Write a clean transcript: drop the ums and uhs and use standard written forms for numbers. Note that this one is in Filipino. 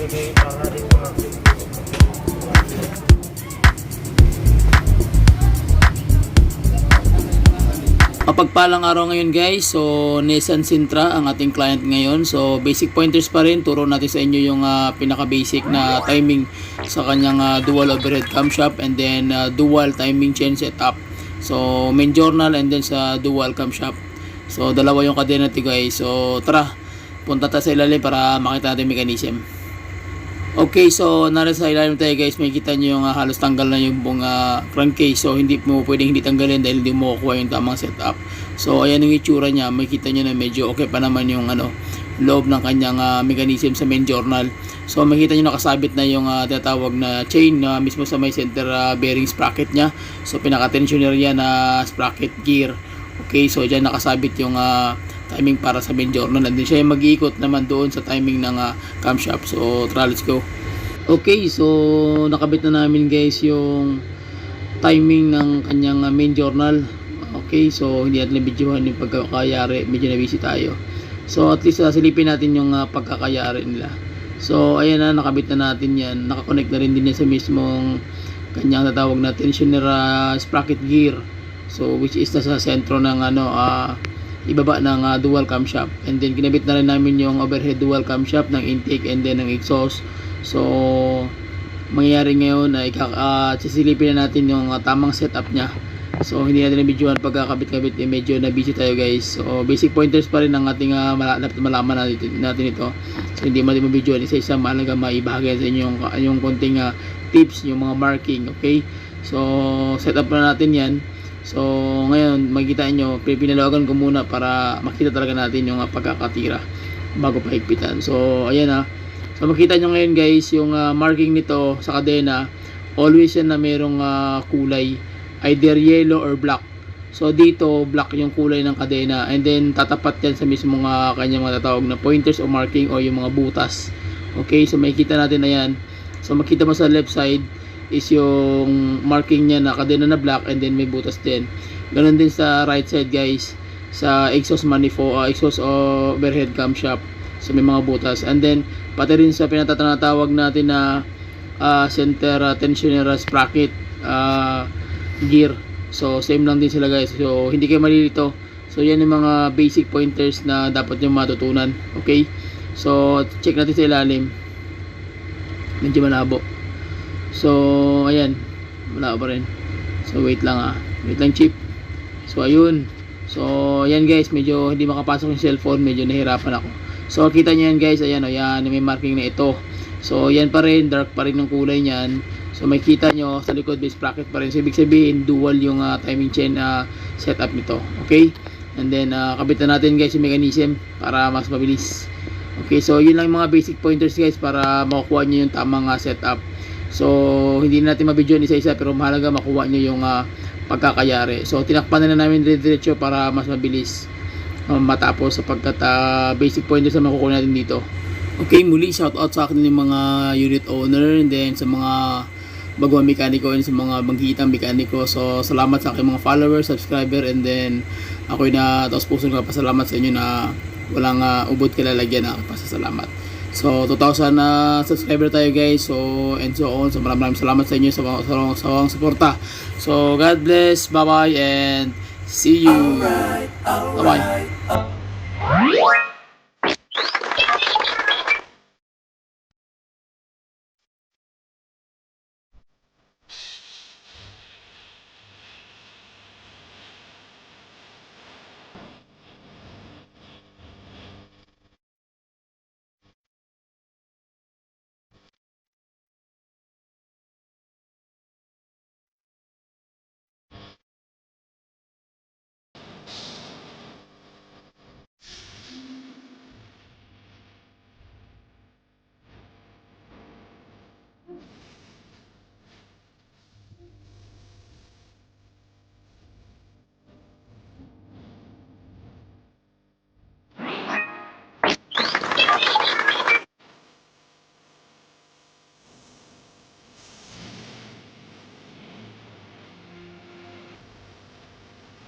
may pangalit mga Mapagpalang araw ngayon guys. So Nissan Sentra ang ating client ngayon. So basic pointers pa rin. Turo natin sa inyo yung pinaka basic na timing sa kanyang dual overhead camshaft and then dual timing chain setup. So main journal and then sa dual camshaft. So dalawa yung kadena natin guys. So tara, punta tayo sa ilalim para makita natin yung mechanism. Okay, so nasa sa ilalim tayo guys. Makikita nyo yung halos tanggal na yung buong crankcase. So hindi mo pwedeng hindi tanggalin dahil hindi mo kuha yung tamang setup. So ayan yung itsura niya. Makikita nyo na medyo okay pa naman yung loob ng kanyang mechanism sa main journal. So makikita nyo nakasabit na yung tinatawag na chain na mismo sa may center bearing sprocket niya. So pinaka-tensioner yan na sprocket gear. Okay, so dyan nakasabit yung timing para sa main journal, and then siya yung mag-iikot naman doon sa timing ng camshaft. So tara, let's go. Okay, so nakabit na namin guys yung timing ng kanyang main journal. Okay, so hindi natin na-videohan yung pagkakayari, medyo na-busy tayo. So at least silipin natin yung pagkakayari nila. So ayan na, nakabit na natin yan. Nakakonect na rin din yan sa mismong kanyang tatawag na tensioner sprocket gear. So which is nasa sentro ng ibaba ng dual camshaft, and then kinabit na rin namin yung overhead dual camshaft ng intake and then ng exhaust. So mangyayari ngayon ay sisilipin na natin yung tamang setup niya. So hindi natin na-videohan pagkakabit-kabit, medyo na busy tayo guys. So basic pointers pa rin ang ating malaman natin ito. So hindi natin ma-videohan isa-isa, mahalaga maibahagi sa inyo yung konting tips, yung mga marking. Okay, so setup na natin yan. So ngayon makikita nyo, pinalawagan ko muna para makita talaga natin yung pagkakatira bago pahigpitan. So ayan so makita nyo ngayon guys yung marking nito sa kadena. Always yan na merong kulay, either yellow or black. So dito black yung kulay ng kadena, and then tatapat yan sa mismong kanyang mga tatawag na pointers o marking o yung mga butas. Okay, so makikita natin na yan. So makita mo sa left side is yung marking niya na kadena na black, and then may butas din. Ganon din sa right side guys, sa exhaust manifold, exhaust overhead camshaft. So may mga butas, and then pati rin sa pinatatawag natin na center tensioner sprocket gear. So same lang din sila guys. So hindi kayo malilito. So yan yung mga basic pointers na dapat nyo matutunan. Okay, so check natin sa ilalim. Medyo malabo. So ayan, wala pa rin. So wait lang wait lang chip. So ayun. So ayan guys, medyo hindi makapasok yung cellphone, medyo nahirapan ako. So kita nyo yan guys, ayan yan, may marking na ito. So yan pa rin, dark pa rin ng kulay niyan. So makikita nyo sa likod may sprocket pa rin. So ibig sabihin dual yung timing chain setup nito. Okay, and then kabit na natin guys yung mechanism para mas mabilis. Okay, so yun lang yung mga basic pointers guys para makukuha nyo yung tamang setup. So hindi natin mabidyoan isa-isa, pero mahalaga makuha nyo yung pagkakayari. So tinakpan na namin diretso para mas mabilis matapos, sapagkat basic pointers na makukuha natin dito. Okay, muli shout out sa akin yung mga unit owner, and then sa mga bagong mekaniko and sa mga banghitang mekaniko. So salamat sa aking mga followers, subscriber, and then ako'y na taos pusong pasalamat sa inyo na walang ubod kalalagyan na pasasalamat. So 2,000 subscriber tayo guys. So and so on. So maraming salamat sa inyo sa suporta. So God bless, bye bye, and see you. Bye bye.